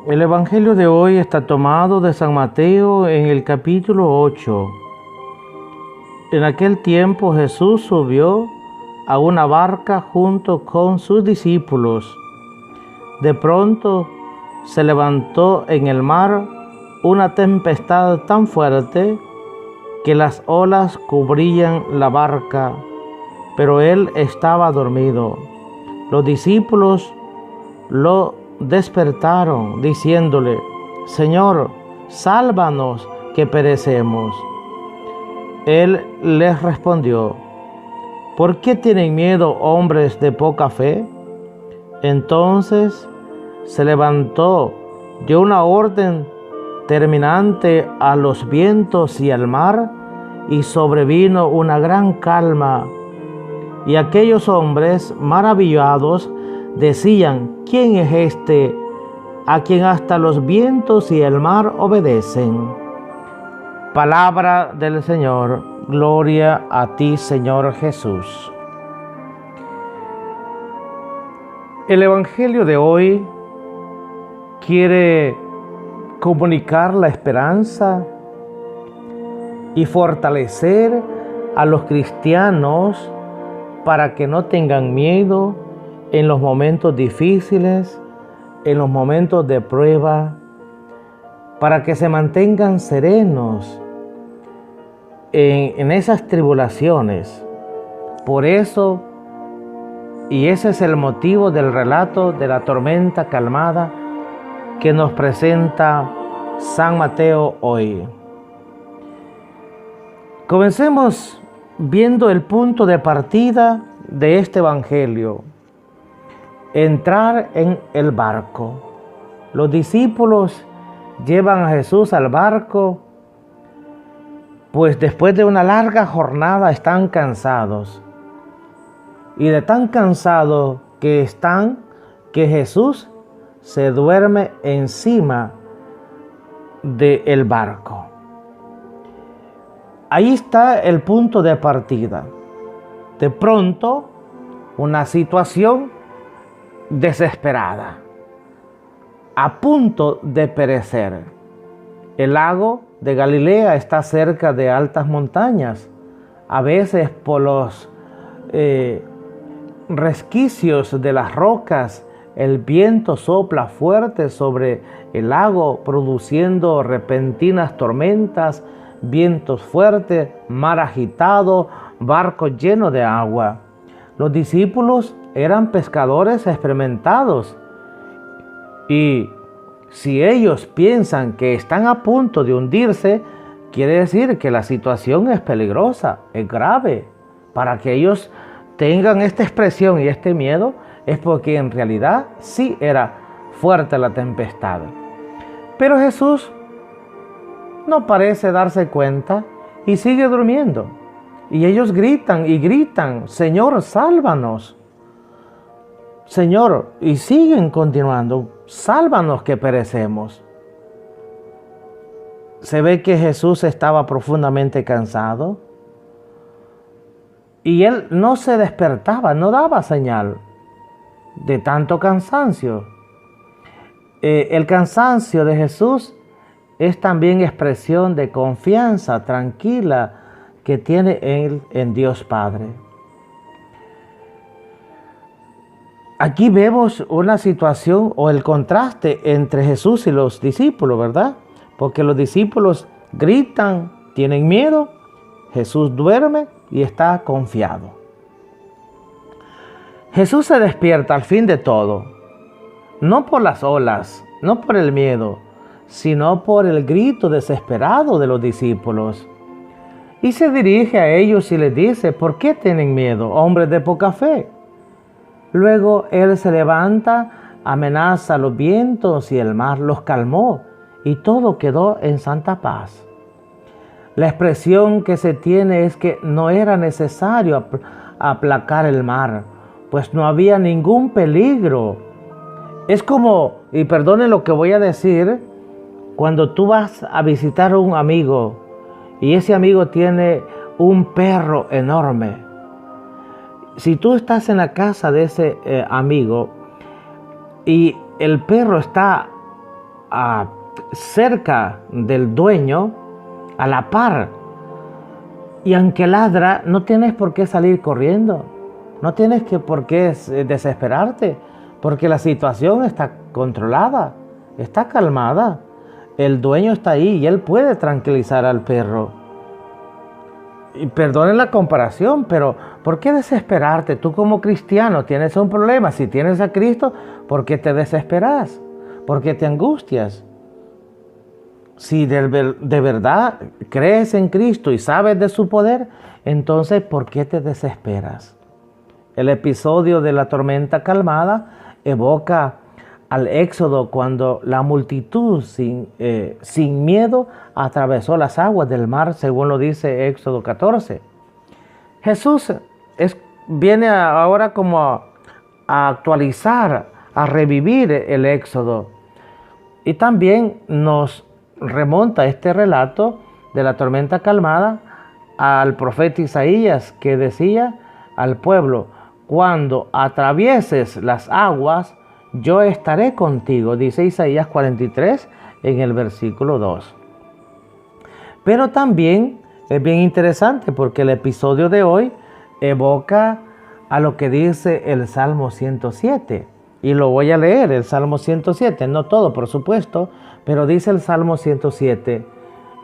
El Evangelio de hoy está tomado de San Mateo en el capítulo 8. En aquel tiempo Jesús subió a una barca junto con sus discípulos. De pronto se levantó en el mar una tempestad tan fuerte que las olas cubrían la barca, pero él estaba dormido. Los discípulos lo despertaron diciéndole: Señor, sálvanos que perecemos. Él les respondió: ¿por qué tienen miedo, hombres de poca fe? Entonces se levantó, dio una orden terminante a los vientos y al mar, y sobrevino una gran calma. Y aquellos hombres, maravillados, decían: ¿quién es este a quien hasta los vientos y el mar obedecen? Palabra del Señor. Gloria a ti, Señor Jesús. El Evangelio de hoy quiere comunicar la esperanza y fortalecer a los cristianos para que no tengan miedo en los momentos difíciles, en los momentos de prueba, para que se mantengan serenos en esas tribulaciones. Por eso, y ese es el motivo del relato de la tormenta calmada que nos presenta San Mateo hoy. Comencemos viendo el punto de partida de este Evangelio: entrar en el barco. Los discípulos llevan a Jesús al barco, pues después de una larga jornada están cansados. Y de tan cansados que están, que Jesús se duerme encima del barco. Ahí está el punto de partida. De pronto, una situación desesperada, a punto de perecer. El lago de Galilea está cerca de altas montañas. A veces por los resquicios de las rocas, el viento sopla fuerte sobre el lago, produciendo repentinas tormentas, vientos fuertes, mar agitado, barco lleno de agua. Los discípulos eran pescadores experimentados, y si ellos piensan que están a punto de hundirse, quiere decir que la situación es peligrosa, es grave. Para que ellos tengan esta expresión y este miedo, es porque en realidad sí era fuerte la tempestad. Pero Jesús no parece darse cuenta y sigue durmiendo. Y ellos gritan y gritan: Señor, sálvanos. Señor, y siguen continuando: sálvanos que perecemos. Se ve que Jesús estaba profundamente cansado y él no se despertaba, no daba señal de tanto cansancio. El cansancio de Jesús es también expresión de confianza tranquila que tiene él en Dios Padre. Aquí vemos una situación o el contraste entre Jesús y los discípulos, ¿verdad? Porque los discípulos gritan, tienen miedo. Jesús duerme y está confiado. Jesús se despierta al fin de todo, no por las olas, no por el miedo, sino por el grito desesperado de los discípulos. Y se dirige a ellos y les dice: ¿por qué tienen miedo, hombres de poca fe? Luego él se levanta, amenaza a los vientos y el mar, los calmó y todo quedó en santa paz. La expresión que se tiene es que no era necesario aplacar el mar, pues no había ningún peligro. Es como, y perdonen lo que voy a decir, cuando tú vas a visitar a un amigo y ese amigo tiene un perro enorme. Si tú estás en la casa de ese amigo y el perro está cerca del dueño, a la par. Y aunque ladra, no tienes por qué salir corriendo. No tienes por qué desesperarte, porque la situación está controlada, está calmada. El dueño está ahí y él puede tranquilizar al perro. Y perdonen la comparación, pero ¿por qué desesperarte? Tú como cristiano tienes un problema. Si tienes a Cristo, ¿por qué te desesperas? ¿Por qué te angustias? Si de verdad crees en Cristo y sabes de su poder, entonces ¿por qué te desesperas? El episodio de la tormenta calmada evoca al Éxodo cuando la multitud sin miedo atravesó las aguas del mar, según lo dice Éxodo 14. Jesús viene ahora como a actualizar, a revivir el Éxodo. Y también nos remonta este relato de la tormenta calmada al profeta Isaías, que decía al pueblo: cuando atravieses las aguas, yo estaré contigo, dice Isaías 43 en el versículo 2. Pero también es bien interesante porque el episodio de hoy evoca a lo que dice el Salmo 107. Y lo voy a leer, el Salmo 107, no todo por supuesto, pero dice el Salmo 107: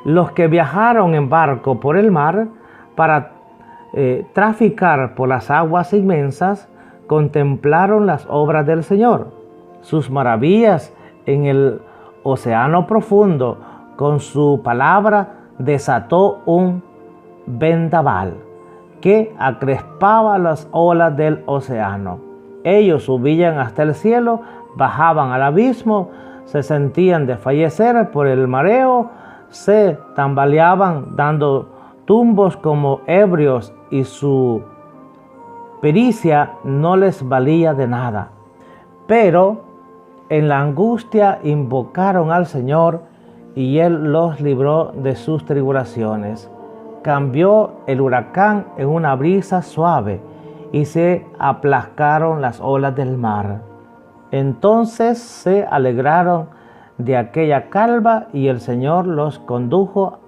los que viajaron en barco por el mar para traficar por las aguas inmensas, contemplaron las obras del Señor, sus maravillas en el océano profundo. Con su palabra desató un vendaval que acrespaba las olas del océano. Ellos subían hasta el cielo, bajaban al abismo, se sentían desfallecer por el mareo, se tambaleaban dando tumbos como ebrios, y su pericia no les valía de nada. Pero en la angustia invocaron al Señor y Él los libró de sus tribulaciones. Cambió el huracán en una brisa suave y se aplacaron las olas del mar. Entonces se alegraron de aquella calma y el Señor los condujo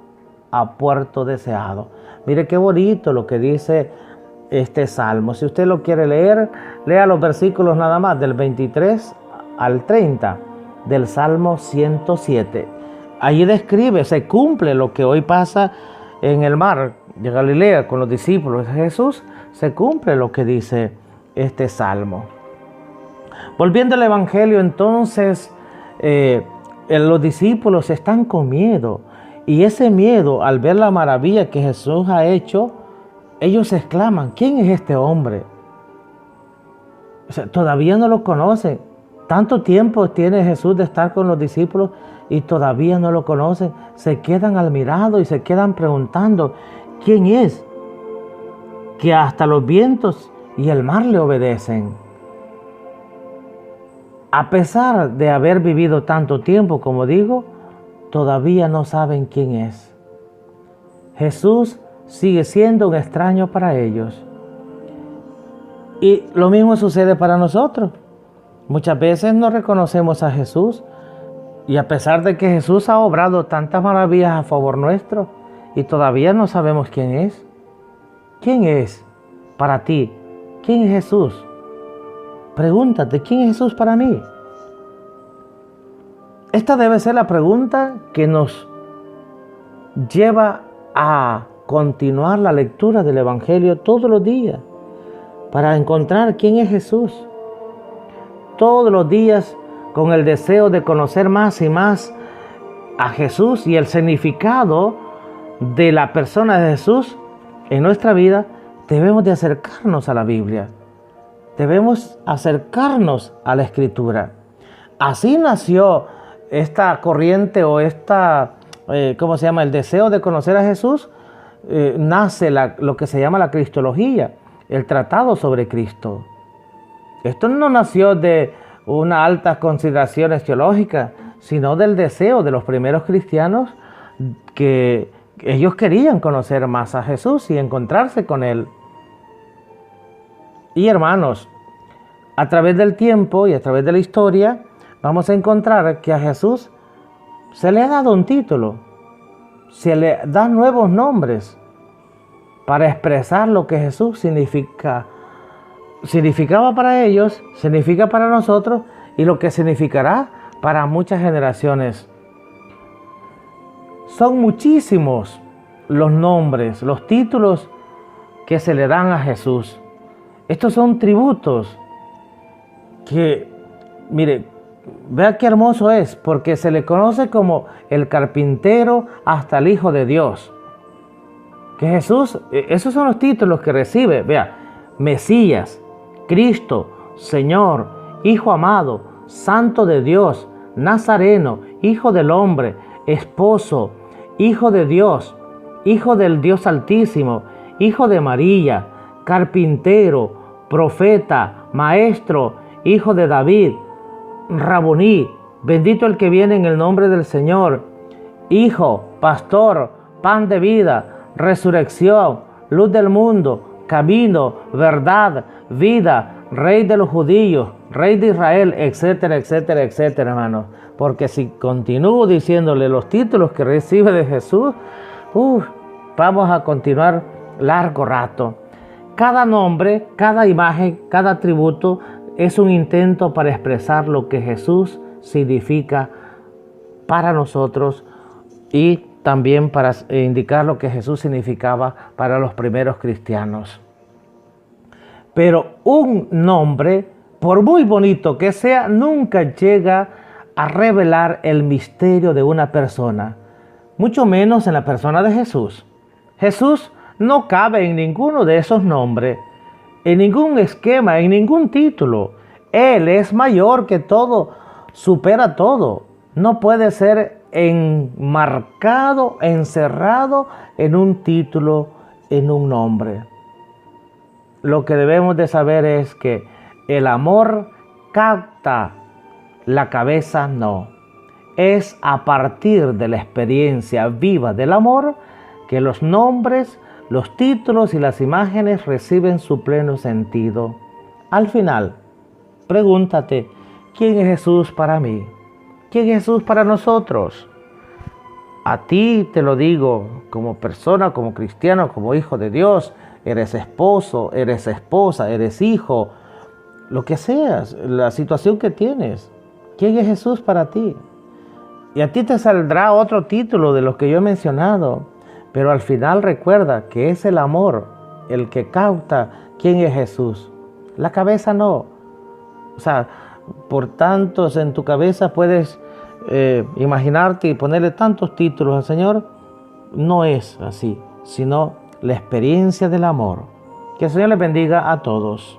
a puerto deseado. Mire qué bonito lo que dice este salmo. Si usted lo quiere leer, lea los versículos nada más del 23 al 30 del Salmo 107. Allí describe, se cumple lo que hoy pasa en el mar de Galilea con los discípulos de Jesús. Se cumple lo que dice este salmo. Volviendo al Evangelio, entonces, los discípulos están con miedo. Y ese miedo, al ver la maravilla que Jesús ha hecho, ellos exclaman: ¿quién es este hombre? O sea, todavía no lo conocen. Tanto tiempo tiene Jesús de estar con los discípulos y todavía no lo conocen. Se quedan admirados y se quedan preguntando: ¿quién es? Que hasta los vientos y el mar le obedecen. A pesar de haber vivido tanto tiempo, como digo, todavía no saben quién es. Jesús sigue siendo un extraño para ellos. Y lo mismo sucede para nosotros. Muchas veces no reconocemos a Jesús, y a pesar de que Jesús ha obrado tantas maravillas a favor nuestro, y todavía no sabemos quién es. ¿Quién es para ti? ¿Quién es Jesús? Pregúntate: ¿quién es Jesús para mí? Esta debe ser la pregunta que nos lleva a continuar la lectura del Evangelio todos los días, para encontrar quién es Jesús. Todos los días, con el deseo de conocer más y más a Jesús y el significado de la persona de Jesús en nuestra vida, debemos de acercarnos a la Biblia. Debemos acercarnos a la Escritura. Así nació esta corriente o el deseo de conocer a Jesús. Nace lo que se llama la Cristología, el tratado sobre Cristo. Esto no nació de unas altas consideraciones teológicas, sino del deseo de los primeros cristianos, que ellos querían conocer más a Jesús y encontrarse con Él. Y hermanos, a través del tiempo y a través de la historia, vamos a encontrar que a Jesús se le ha dado un título, se le dan nuevos nombres para expresar lo que Jesús significaba para ellos, significa para nosotros y lo que significará para muchas generaciones. Son muchísimos los nombres, los títulos que se le dan a Jesús. Estos son tributos que, mire, vea qué hermoso es, porque se le conoce como el carpintero hasta el Hijo de Dios. Que Jesús, esos son los títulos que recibe. Vea, Mesías, Cristo, Señor, Hijo amado, Santo de Dios, Nazareno, Hijo del hombre, Esposo, Hijo de Dios, Hijo del Dios Altísimo, Hijo de María, Carpintero, Profeta, Maestro, Hijo de David, Rabuní, bendito el que viene en el nombre del Señor, Hijo, Pastor, Pan de vida, Resurrección, Luz del mundo, Camino, Verdad, Vida, Rey de los judíos, Rey de Israel, etcétera, etcétera, etcétera, hermano. Porque si continúo diciéndole los títulos que recibe de Jesús, vamos a continuar largo rato. Cada nombre, cada imagen, cada atributo es un intento para expresar lo que Jesús significa para nosotros y también para indicar lo que Jesús significaba para los primeros cristianos. Pero un nombre, por muy bonito que sea, nunca llega a revelar el misterio de una persona, mucho menos en la persona de Jesús. Jesús no cabe en ninguno de esos nombres, en ningún esquema, en ningún título. Él es mayor que todo, supera todo. No puede ser enmarcado, encerrado en un título, en un nombre. Lo que debemos de saber es que el amor capta, la cabeza no. Es a partir de la experiencia viva del amor que los nombres, los títulos y las imágenes reciben su pleno sentido. Al final, pregúntate, ¿quién es Jesús para mí? ¿Quién es Jesús para nosotros? A ti te lo digo como persona, como cristiano, como hijo de Dios. Eres esposo, eres esposa, eres hijo, lo que seas, la situación que tienes. ¿Quién es Jesús para ti? Y a ti te saldrá otro título de los que yo he mencionado, pero al final recuerda que es el amor el que cauta quién es Jesús. La cabeza no. O sea, por tantos en tu cabeza puedes imaginarte y ponerle tantos títulos al Señor. No es así, sino la experiencia del amor. Que el Señor les bendiga a todos.